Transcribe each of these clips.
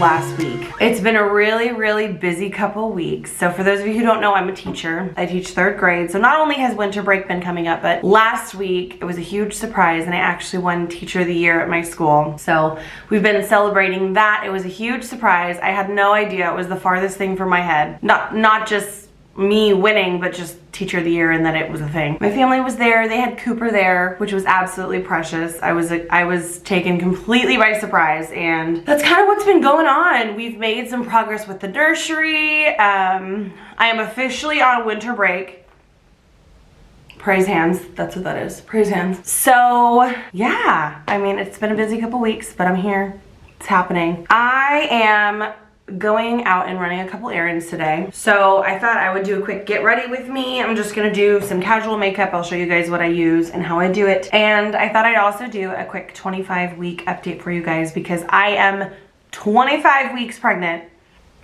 last week. It's been a really busy couple weeks. So for those of you who don't know, I'm a teacher. I teach 3rd grade. So not only has winter break been coming up, but last week it was a huge surprise and I actually won Teacher of the Year at my school. So we've been celebrating that. It was a huge surprise. I had no idea. It was the farthest thing from my head. Not just me winning, but just Teacher of the Year, and that it was a thing. My family was there. They had Cooper there, which was absolutely precious. I was taken completely by surprise, and that's kind of what's been going on. We've made some progress with the nursery. I am officially on winter break. Praise hands, that's what that is. Praise hands. So yeah, I mean, it's been a busy couple weeks, but I'm here. It's happening. I am going out and running a couple errands today. So I thought I would do a quick get ready with me. I'm just gonna do some casual makeup. I'll show you guys what I use and how I do it. And I thought I'd also do a quick 25-week update for you guys because I am 25 weeks pregnant.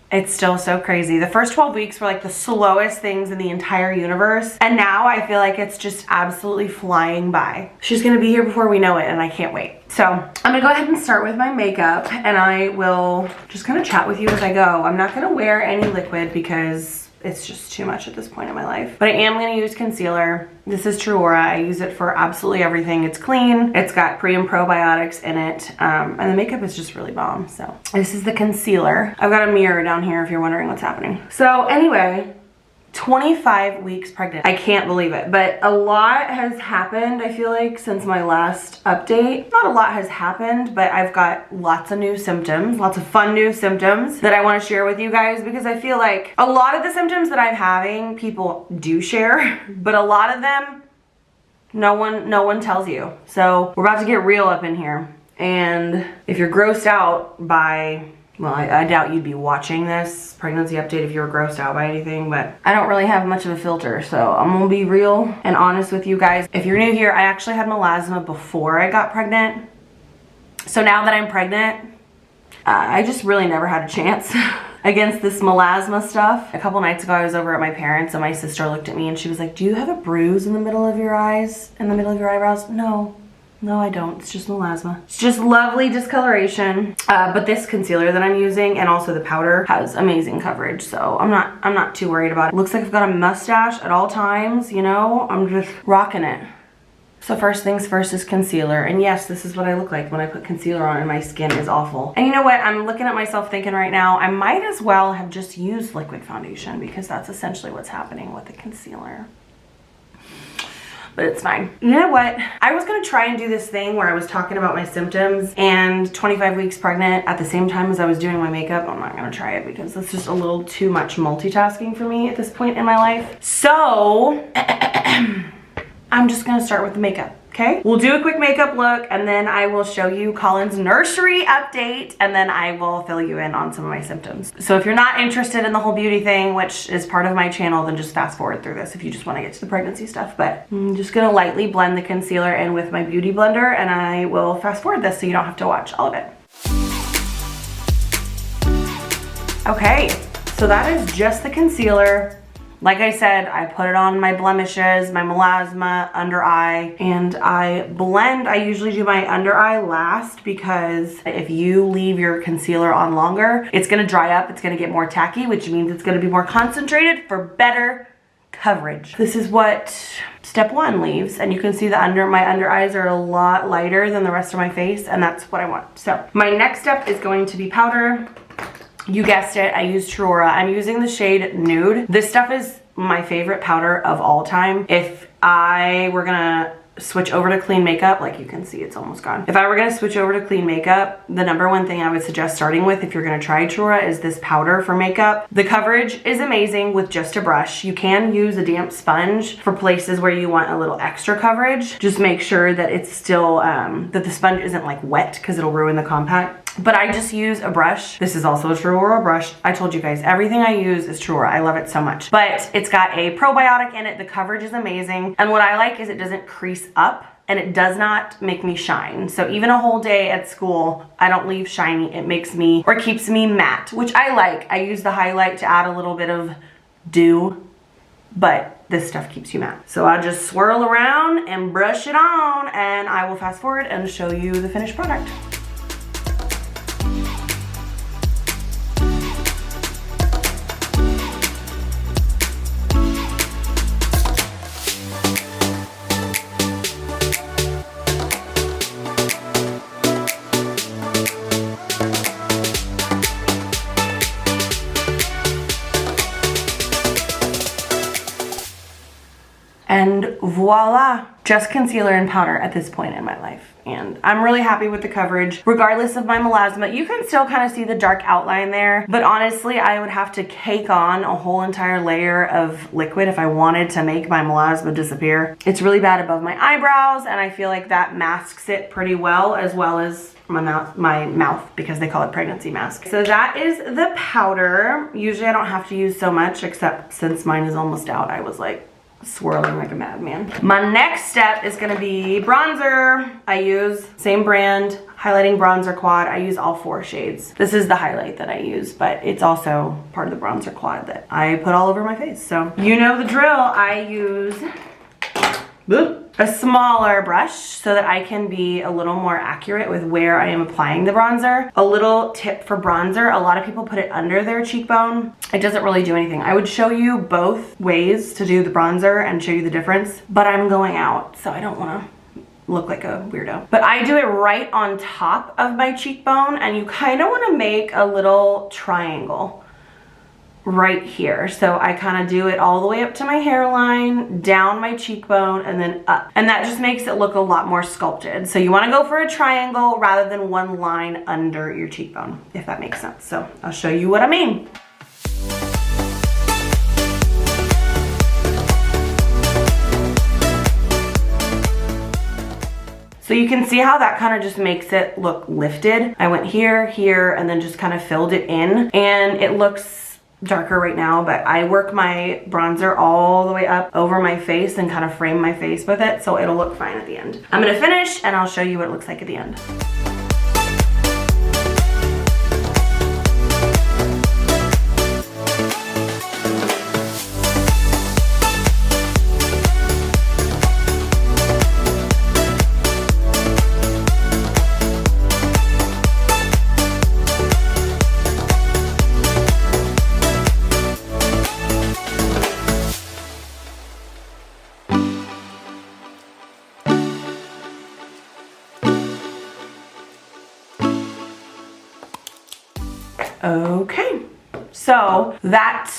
It's still so crazy. The first 12 weeks were like the slowest things in the entire universe. And now I feel like it's just absolutely flying by. She's gonna be here before we know it and I can't wait. So I'm gonna go ahead and start with my makeup and I will just kind of chat with you as I go. I'm not gonna wear any liquid because it's just too much at this point in my life. But I am gonna use concealer. This is TruAura. I use it for absolutely everything. It's clean. It's got pre and probiotics in it. And the makeup is just really bomb. So this is the concealer. I've got a mirror down here if you're wondering what's happening. So anyway, 25 weeks pregnant. I can't believe it, but a lot has happened, I feel like, since my last update. Not a lot has happened, but I've got lots of new symptoms, lots of fun new symptoms that I want to share with you guys because I feel like a lot of the symptoms that I'm having, people do share, but a lot of them, no one tells you. So we're about to get real up in here. And if you're grossed out by, well, I doubt you'd be watching this pregnancy update if you were grossed out by anything, but I don't really have much of a filter, so I'm gonna be real and honest with you guys. If you're new here, I actually had melasma before I got pregnant. So now that I'm pregnant, I just really never had a chance against this melasma stuff. A couple nights ago, I was over at my parents and my sister looked at me and she was like, "Do you have a bruise in the middle of your eyes, in the middle of your eyebrows?" No, I don't. It's just melasma. It's just lovely discoloration. But this concealer that I'm using and also the powder has amazing coverage. So I'm not too worried about it. Looks like I've got a mustache at all times, you know? I'm just rocking it. So first things first is concealer. And yes, this is what I look like when I put concealer on and my skin is awful. And you know what? I'm looking at myself thinking right now, I might as well have just used liquid foundation because that's essentially what's happening with the concealer. But it's fine. You know what? I was gonna try and do this thing where I was talking about my symptoms and 25 weeks pregnant at the same time as I was doing my makeup. I'm not gonna try it because that's just a little too much multitasking for me at this point in my life. So, I'm just gonna start with the makeup. Okay, we'll do a quick makeup look and then I will show you Colin's nursery update and then I will fill you in on some of my symptoms. So if you're not interested in the whole beauty thing, which is part of my channel, then just fast forward through this if you just want to get to the pregnancy stuff. But I'm just gonna lightly blend the concealer in with my beauty blender and I will fast forward this so you don't have to watch all of it. Okay, so that is just the concealer. Like I said, I put it on my blemishes, my melasma, under eye, and I blend. I usually do my under eye last because if you leave your concealer on longer, it's gonna dry up, it's gonna get more tacky, which means it's gonna be more concentrated for better coverage. This is what step 1 leaves, and you can see my under eyes are a lot lighter than the rest of my face, and that's what I want. So my next step is going to be powder. You guessed it, I use TruAura. I'm using the shade Nude. This stuff is my favorite powder of all time. If I were gonna switch over to clean makeup, like you can see it's almost gone. If I were gonna switch over to clean makeup, the #1 thing I would suggest starting with if you're gonna try TruAura is this powder for makeup. The coverage is amazing with just a brush. You can use a damp sponge for places where you want a little extra coverage. Just make sure that it's still, that the sponge isn't like wet because it'll ruin the compact. But I just use a brush. This is also a TruAura brush. I told you guys, everything I use is TruAura. I love it so much. But it's got a probiotic in it. The coverage is amazing. And what I like is it doesn't crease up and it does not make me shine. So even a whole day at school, I don't leave shiny. It makes me, or keeps me matte, which I like. I use the highlight to add a little bit of dew, but this stuff keeps you matte. So I'll just swirl around and brush it on and I will fast forward and show you the finished product. And voila, just concealer and powder at this point in my life. And I'm really happy with the coverage. Regardless of my melasma, you can still kind of see the dark outline there, but honestly, I would have to cake on a whole entire layer of liquid if I wanted to make my melasma disappear. It's really bad above my eyebrows, and I feel like that masks it pretty well as my mouth, because they call it pregnancy mask. So that is the powder. Usually I don't have to use so much, except since mine is almost out, I was like swirling like a madman. My next step is gonna be bronzer. I use same brand, highlighting bronzer quad. I use all 4 shades. This is the highlight that I use, but it's also part of the bronzer quad that I put all over my face. So you know the drill. I use a smaller brush so that I can be a little more accurate with where I am applying the bronzer. A little tip for bronzer, a lot of people put it under their cheekbone. It doesn't really do anything. I would show you both ways to do the bronzer and show you the difference, but I'm going out, so I don't wanna look like a weirdo. But I do it right on top of my cheekbone, and you kind of wanna make a little triangle right here. So I kind of do it all the way up to my hairline, down my cheekbone, and then up. And that just makes it look a lot more sculpted. So you want to go for a triangle rather than one line under your cheekbone, if that makes sense. So I'll show you what I mean. So you can see how that kind of just makes it look lifted. I went here, here, and then just kind of filled it in, and it looks darker right now, but I work my bronzer all the way up over my face and kind of frame my face with it, so it'll look fine at the end. I'm gonna finish and I'll show you what it looks like at the end. Okay, so that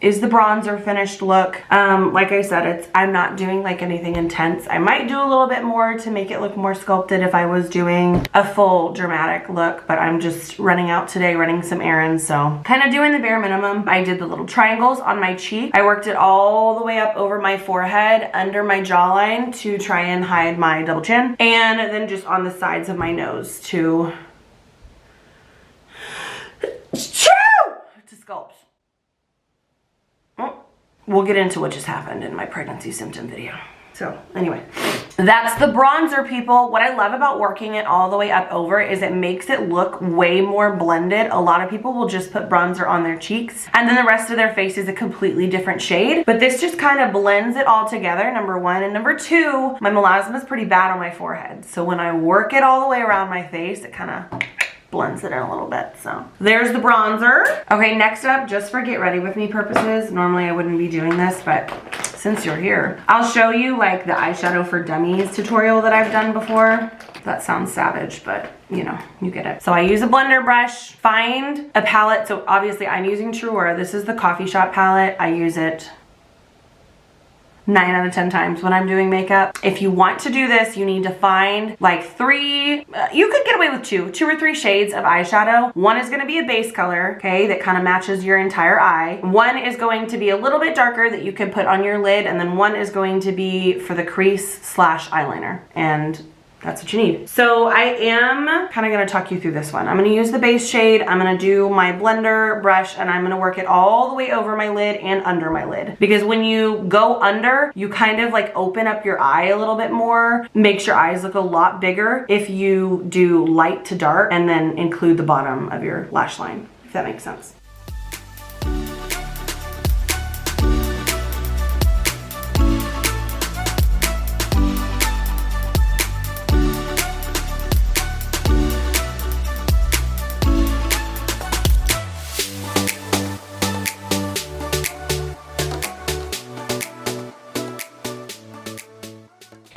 is the bronzer finished look. Like I said, I'm not doing like anything intense. I might do a little bit more to make it look more sculpted if I was doing a full dramatic look, but I'm just running out today, running some errands, so kind of doing the bare minimum. I did the little triangles on my cheek. I worked it all the way up over my forehead, under my jawline to try and hide my double chin, and then just on the sides of my nose to sculpt. We'll get into what just happened in my pregnancy symptom video. So anyway, that's the bronzer, people. What I love about working it all the way up over is it makes it look way more blended. A lot of people will just put bronzer on their cheeks and then the rest of their face is a completely different shade. But this just kind of blends it all together, number one. And number two, my melasma is pretty bad on my forehead. So when I work it all the way around my face, it kind of blends it in a little bit. So there's the bronzer. Okay, next up, just for get ready with me purposes, normally I wouldn't be doing this, but since you're here, I'll show you like the eyeshadow for dummies tutorial that I've done before. That sounds savage, but you know, you get it. So I use a blender brush, find a palette. So obviously I'm using TruAura. This is the coffee shop palette. I use it 9 out of 10 times when I'm doing makeup. If you want to do this, you need to find like 3, you could get away with 2 or 3 shades of eyeshadow. One is gonna be a base color, okay, that kind of matches your entire eye. One is going to be a little bit darker that you can put on your lid, and then one is going to be for the crease / eyeliner. And that's what you need. So I am kind of gonna talk you through this one. I'm gonna use the base shade, I'm gonna do my blender brush, and I'm gonna work it all the way over my lid and under my lid. Because when you go under, you kind of like open up your eye a little bit more, makes your eyes look a lot bigger if you do light to dark and then include the bottom of your lash line, if that makes sense.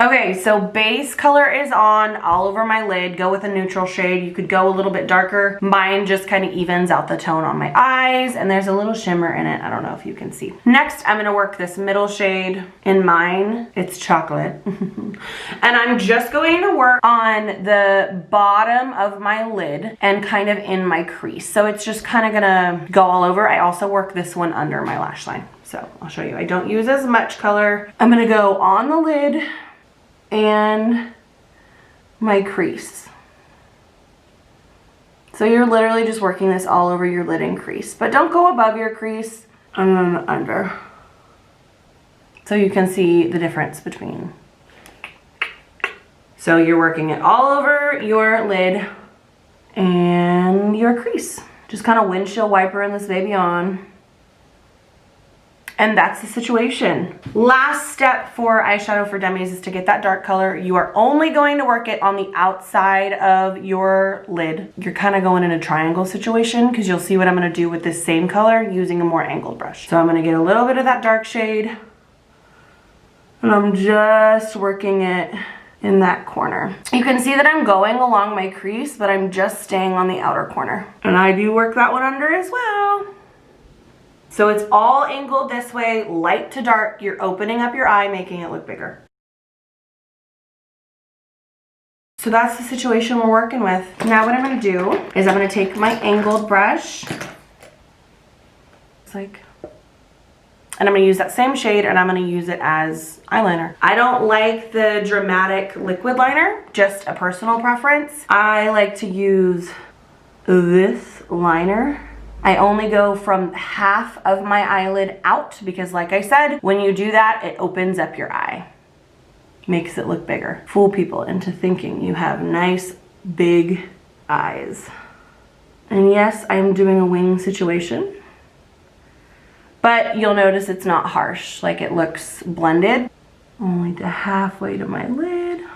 Okay, so base color is on all over my lid. Go with a neutral shade. You could go a little bit darker. Mine just kind of evens out the tone on my eyes, and there's a little shimmer in it. I don't know if you can see. Next, I'm gonna work this middle shade. In mine, it's chocolate. And I'm just going to work on the bottom of my lid and kind of in my crease. So it's just kind of gonna go all over. I also work this one under my lash line. So I'll show you. I don't use as much color. I'm gonna go on the lid and my crease. So you're literally just working this all over your lid and crease, but don't go above your crease and then under. So you can see the difference between. So you're working it all over your lid and your crease. Just kind of windshield wipering this baby on. And that's the situation. Last step for eyeshadow for dummies is to get that dark color. You are only going to work it on the outside of your lid. You're kind of going in a triangle situation because you'll see what I'm gonna do with this same color using a more angled brush. So I'm gonna get a little bit of that dark shade and I'm just working it in that corner. You can see that I'm going along my crease, but I'm just staying on the outer corner. And I do work that one under as well. So it's all angled this way, light to dark. You're opening up your eye, making it look bigger. So that's the situation we're working with. Now what I'm gonna do is I'm gonna take my angled brush, and I'm gonna use that same shade and I'm gonna use it as eyeliner. I don't like the dramatic liquid liner, just a personal preference. I like to use this liner. I only go from half of my eyelid out because like I said, when you do that, it opens up your eye. Makes it look bigger. Fool people into thinking you have nice, big eyes. And yes, I'm doing a wing situation, but you'll notice it's not harsh, like it looks blended. Only to halfway to my lid.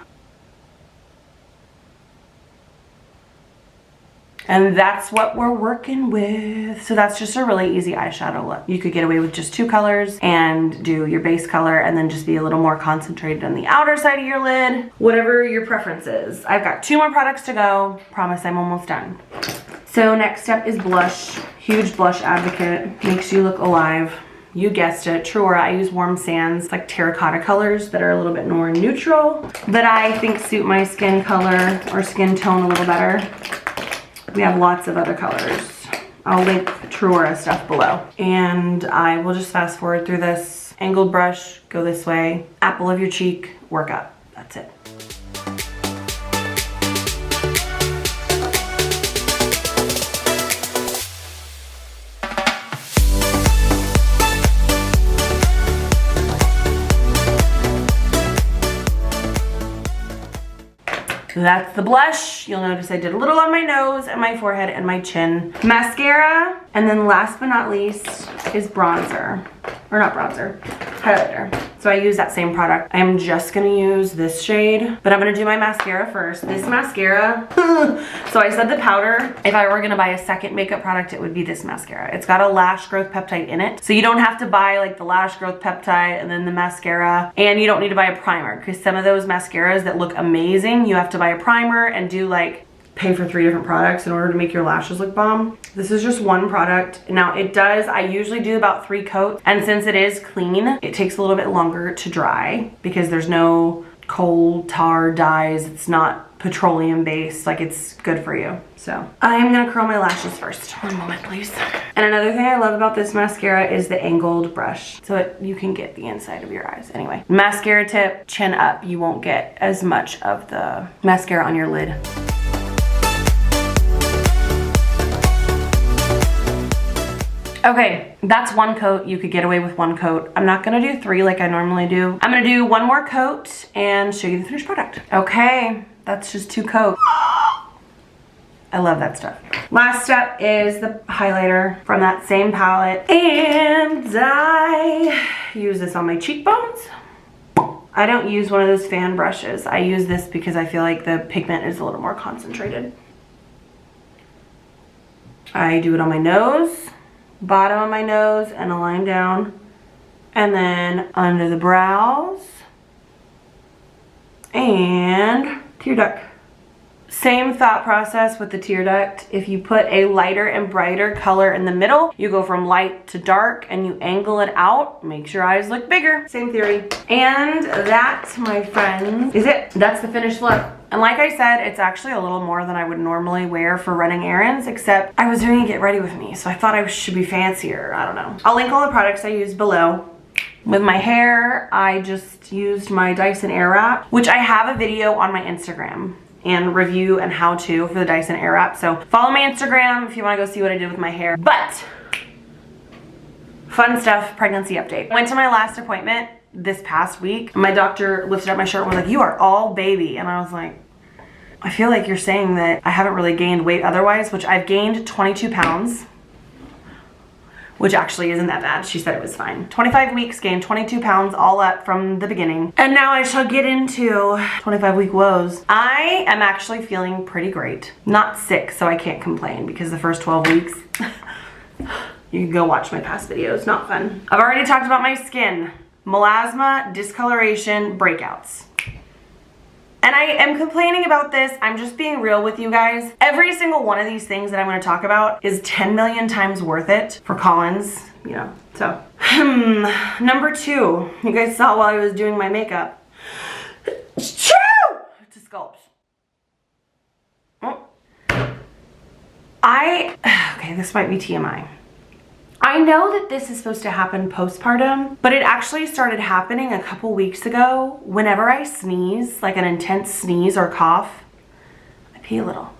And that's what we're working with. So that's just a really easy eyeshadow look. You could get away with just 2 colors and do your base color and then just be a little more concentrated on the outer side of your lid. Whatever your preference is. I've got 2 more products to go. Promise I'm almost done. So next step is blush. Huge blush advocate. Makes you look alive. You guessed it, TruAura. I use warm sands, like terracotta colors that are a little bit more neutral, that I think suit my skin color or skin tone a little better. We have lots of other colors. I'll link TruAura stuff below. And I will just fast forward through this. Angled brush, go this way. Apple of your cheek, work up. That's it. That's the blush. You'll notice I did a little on my nose and my forehead and my chin. Mascara, and then last but not least is bronzer. Or not bronzer, highlighter. So I use that same product. I'm just gonna use this shade, but I'm gonna do my mascara first. This mascara, so I said the powder, if I were gonna buy a second makeup product, it would be this mascara. It's got a lash growth peptide in it. So you don't have to buy like the lash growth peptide and then the mascara, and you don't need to buy a primer, because some of those mascaras that look amazing, you have to buy a primer and do like, pay for 3 different products in order to make your lashes look bomb. This is just one product. Now it does, I usually do about 3 coats, and since it is clean, it takes a little bit longer to dry because there's no coal tar dyes. It's not petroleum based, like it's good for you. So I'm gonna curl my lashes first. One moment, please. And another thing I love about this mascara is the angled brush. So you can get the inside of your eyes. Anyway, mascara tip, chin up. You won't get as much of the mascara on your lid. Okay, that's 1 coat. You could get away with 1 coat. I'm not gonna do 3 like I normally do. I'm gonna do 1 more coat and show you the finished product. Okay, that's just 2 coats. I love that stuff. Last step is the highlighter from that same palette. And I use this on my cheekbones. I don't use one of those fan brushes. I use this because I feel like the pigment is a little more concentrated. I do it on my nose, bottom of my nose, and a line down, and then under the brows, and tear duct. Same thought process with the tear duct. If you put a lighter and brighter color in the middle, you go from light to dark and you angle it out, makes your eyes look bigger. Same theory. And that, my friends, is it. That's the finished look. And like I said, it's actually a little more than I would normally wear for running errands, except I was doing a get ready with me, so I thought I should be fancier. I don't know. I'll link all the products I used below. With my hair, I just used my Dyson Airwrap, which I have a video on my Instagram and review and how to for the Dyson Airwrap. So follow my Instagram if you want to go see what I did with my hair. But fun stuff, pregnancy update. Went to my last appointment this past week. My doctor lifted up my shirt and was like, "You are all baby." And I was like, I feel like you're saying that I haven't really gained weight otherwise, which I've gained 22 pounds, which actually isn't that bad. She said it was fine. 25 weeks, gained 22 pounds all up from the beginning. And now I shall get into 25 week woes. I am actually feeling pretty great. Not sick, so I can't complain because the first 12 weeks, you can go watch my past videos, not fun. I've already talked about my skin. Melasma, discoloration, breakouts. And I am complaining about this. I'm just being real with you guys. Every single one of these things that I'm gonna talk about is 10 million times worth it for Collins, you know, so. Number 2, you guys saw while I was doing my makeup. To sculpt. Oh. Okay, this might be TMI. I know that this is supposed to happen postpartum, but it actually started happening a couple weeks ago. Whenever I sneeze, like an intense sneeze or cough, I pee a little.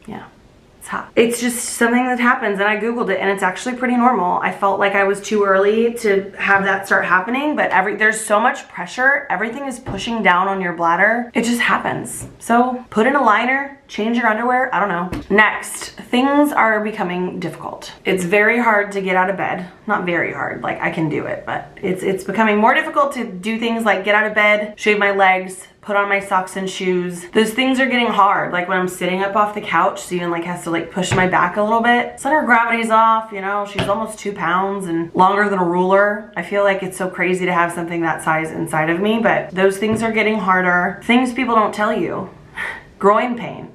Yeah, it's hot. It's just something that happens, and I Googled it, and it's actually pretty normal. I felt like I was too early to have that start happening, but there's so much pressure. Everything is pushing down on your bladder. It just happens. So put in a liner, change your underwear, I don't know. Next, things are becoming difficult. It's very hard to get out of bed. Not very hard, like I can do it, but it's becoming more difficult to do things like get out of bed, shave my legs, put on my socks and shoes. Those things are getting hard. Like when I'm sitting up off the couch, Steven like has to like push my back a little bit. Center of gravity's off, you know, she's almost 2 pounds and longer than a ruler. I feel like it's so crazy to have something that size inside of me, but those things are getting harder. Things people don't tell you. Groin pain.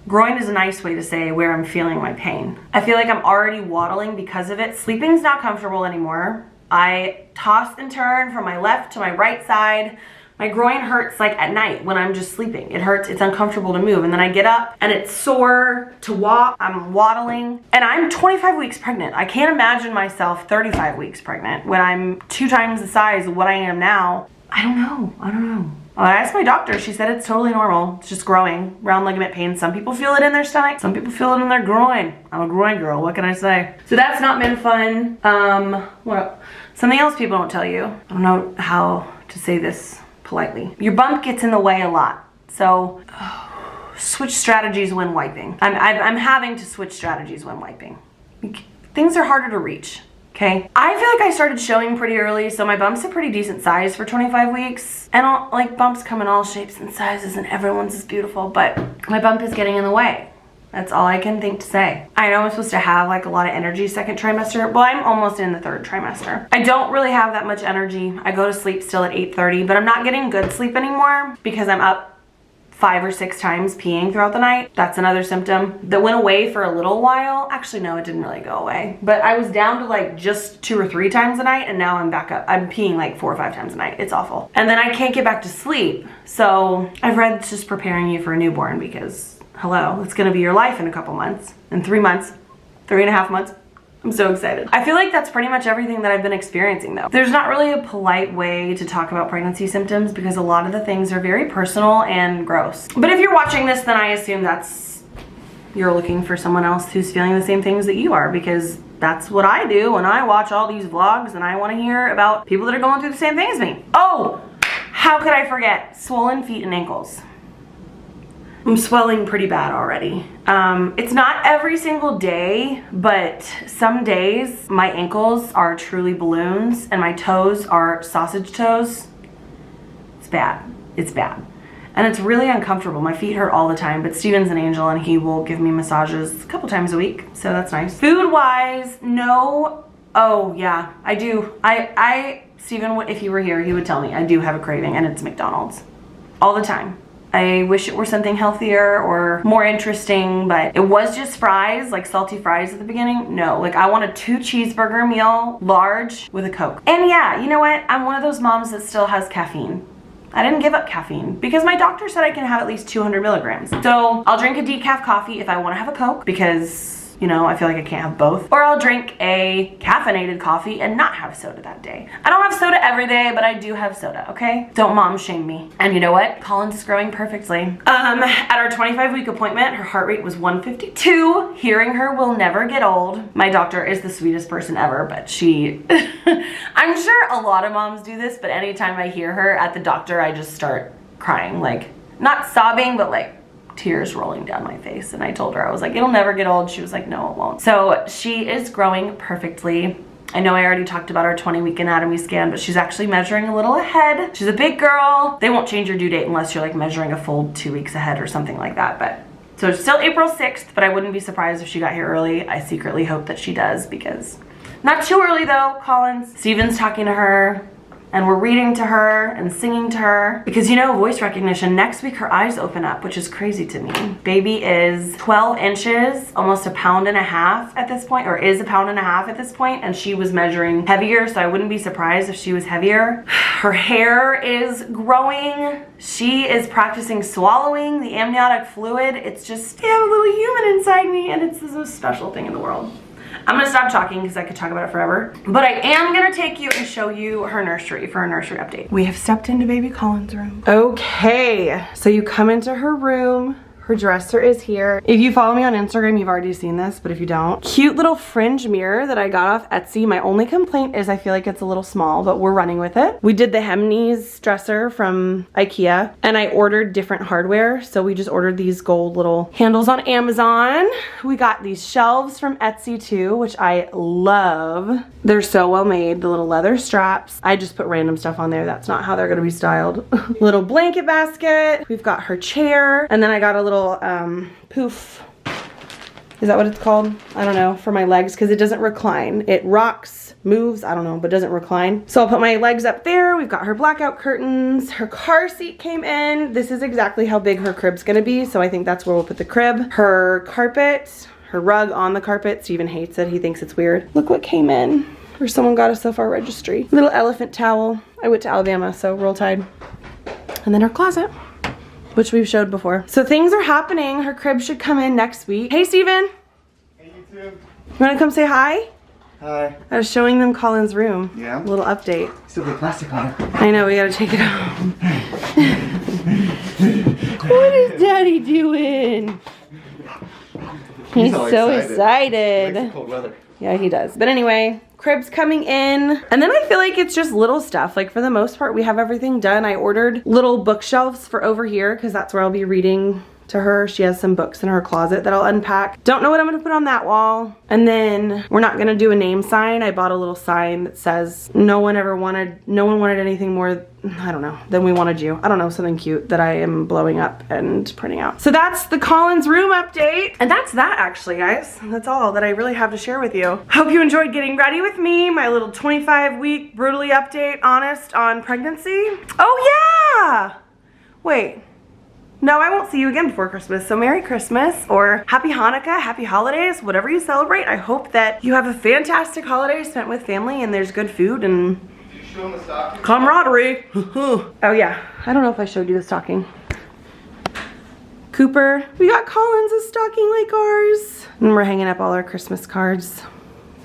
Groin is a nice way to say where I'm feeling my pain. I feel like I'm already waddling because of it. Sleeping's not comfortable anymore. I toss and turn from my left to my right side. My groin hurts like at night when I'm just sleeping. It hurts, it's uncomfortable to move. And then I get up and it's sore to walk. I'm waddling. And I'm 25 weeks pregnant. I can't imagine myself 35 weeks pregnant when I'm 2 times the size of what I am now. I don't know. I asked my doctor, she said it's totally normal. It's just growing, round ligament pain. Some people feel it in their stomach, some people feel it in their groin. I'm a groin girl, what can I say? So that's not been fun. Something else people don't tell you. I don't know how to say this politely. Your bump gets in the way a lot. So switch strategies when wiping. I'm having to switch strategies when wiping. Things are harder to reach. Okay, I feel like I started showing pretty early, so my bump's a pretty decent size for 25 weeks. And like bumps come in all shapes and sizes and everyone's is beautiful, but my bump is getting in the way. That's all I can think to say. I know I'm supposed to have like a lot of energy second trimester. Well, I'm almost in the 3rd trimester. I don't really have that much energy. I go to sleep still at 8:30, but I'm not getting good sleep anymore because I'm up 5 or 6 times peeing throughout the night. That's another symptom that went away for a little while. Actually, no, it didn't really go away. But I was down to like just 2 or 3 times a night, and now I'm back up. I'm peeing like 4 or 5 times a night. It's awful. And then I can't get back to sleep. So I've read it's just preparing you for a newborn because, hello, it's gonna be your life in a couple months, in 3 months, 3.5 months. I'm so excited. I feel like that's pretty much everything that I've been experiencing though. There's not really a polite way to talk about pregnancy symptoms because a lot of the things are very personal and gross. But if you're watching this, then I assume you're looking for someone else who's feeling the same things that you are, because that's what I do when I watch all these vlogs and I want to hear about people that are going through the same thing as me. Oh, how could I forget? Swollen feet and ankles. I'm swelling pretty bad already. It's not every single day, but some days my ankles are truly balloons and my toes are sausage toes. It's bad. It's bad. And it's really uncomfortable. My feet hurt all the time, but Steven's an angel and he will give me massages a couple times a week, so that's nice. Food-wise, no. Oh yeah, I do. I Steven, if he were here, he would tell me I do have a craving, and it's McDonald's. All the time. I wish it were something healthier or more interesting, but it was just fries, like salty fries at the beginning. No, like I want a 2 cheeseburger meal, large, with a Coke. And yeah, you know what? I'm one of those moms that still has caffeine. I didn't give up caffeine because my doctor said I can have at least 200 milligrams. So I'll drink a decaf coffee if I want to have a Coke because, you know, I feel like I can't have both. Or I'll drink a caffeinated coffee and not have soda that day. I don't have soda every day, but I do have soda, okay? Don't mom shame me. And you know what? Collins is growing perfectly. At our 25-week appointment, her heart rate was 152. Hearing her will never get old. My doctor is the sweetest person ever, but she, I'm sure a lot of moms do this, but anytime I hear her at the doctor, I just start crying. Like, not sobbing, but like, tears rolling down my face. And I told her, I was like, it'll never get old. She was like, no, it won't. So she is growing perfectly. I know I already talked about our 20-week anatomy scan, but she's actually measuring a little ahead. She's a big girl. They won't change your due date unless you're like measuring a full 2 weeks ahead or something like that. But so it's still April 6th, but I wouldn't be surprised if she got here early. I secretly hope that she does, because not too early though, Collins. Steven's talking to her, and we're reading to her and singing to her because, you know, voice recognition, next week her eyes open up, which is crazy to me. Baby is 12 inches, almost a pound and a half at this point, or is a pound and a half at this point, and she was measuring heavier, so I wouldn't be surprised if she was heavier. Her hair is growing. She is practicing swallowing the amniotic fluid. It's just, I have a little human inside me, and it's the most special thing in the world. I'm gonna stop talking because I could talk about it forever. But I am gonna take you and show you her nursery for a nursery update. We have stepped into baby Collins' room. Okay, so you come into her room. Her dresser is here. If you follow me on Instagram, you've already seen this, but if you don't, cute little fringe mirror that I got off Etsy. My only complaint is I feel like it's a little small, but we're running with it. We did the Hemnes dresser from IKEA, and I ordered different hardware. So we just ordered these gold little handles on Amazon. We got these shelves from Etsy too, which I love. They're so well made, the little leather straps. I just put random stuff on there. That's not how they're gonna be styled. Little blanket basket. We've got her chair, and then I got a little poof, is that what it's called? I don't know, for my legs, because it doesn't recline. It rocks, moves, I don't know, but doesn't recline. So I'll put my legs up there. We've got her blackout curtains. Her car seat came in. This is exactly how big her crib's gonna be, so I think that's where we'll put the crib. Her carpet, her rug on the carpet. Steven hates it, he thinks it's weird. Look what came in, or someone got us off our registry. Little elephant towel. I went to Alabama, so Roll Tide. And then her closet, which we've showed before. So things are happening. Her crib should come in next week. Hey, Steven. Hey, you too. You wanna come say hi? Hi. I was showing them Colin's room. Yeah? A little update. Still the plastic on it. I know, we gotta take it home. What is Daddy doing? He's so excited. He likes the cold weather. Yeah, he does. But anyway, crib's coming in. And then I feel like it's just little stuff. Like for the most part, we have everything done. I ordered little bookshelves for over here because that's where I'll be reading to her. She has some books in her closet that I'll unpack. Don't know what I'm gonna put on that wall. And then we're not gonna do a name sign. I bought a little sign that says no one wanted anything more, I don't know, than we wanted you. I don't know, something cute that I am blowing up and printing out. So that's the Collins room update. And that's that actually, guys. That's all that I really have to share with you. Hope you enjoyed getting ready with me. My little 25-week brutally update, honest on pregnancy. Oh yeah! Wait. No, I won't see you again before Christmas, so Merry Christmas or Happy Hanukkah, Happy Holidays, whatever you celebrate. I hope that you have a fantastic holiday spent with family and there's good food and camaraderie. Oh yeah, I don't know if I showed you the stocking. Cooper, we got Collins' stocking like ours. And we're hanging up all our Christmas cards.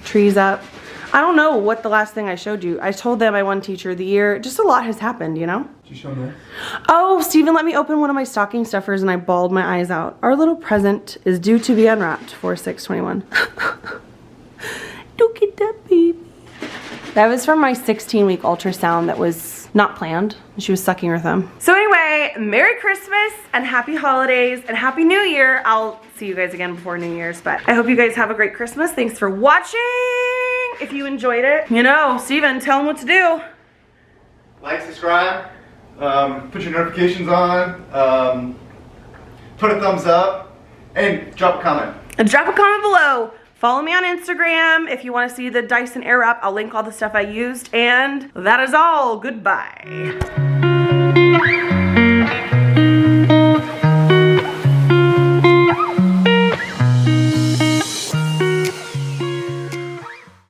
Trees up. I don't know what the last thing I showed you. I told them I won Teacher of the Year. Just a lot has happened, you know? Did you show me? Oh, Steven let me open one of my stocking stuffers and I bawled my eyes out. Our little present is due to be unwrapped for 6/21. Look at that baby. That was from my 16-week ultrasound that was not planned. She was sucking her thumb. So anyway, Merry Christmas and Happy Holidays and Happy New Year. I'll see you guys again before New Year's, but I hope you guys have a great Christmas. Thanks for watching. If you enjoyed it, you know, Steven, tell them what to do. Like, subscribe, put your notifications on, put a thumbs up, and drop a comment. And drop a comment below. Follow me on Instagram if you want to see the Dyson Airwrap. I'll link all the stuff I used. And that is all. Goodbye.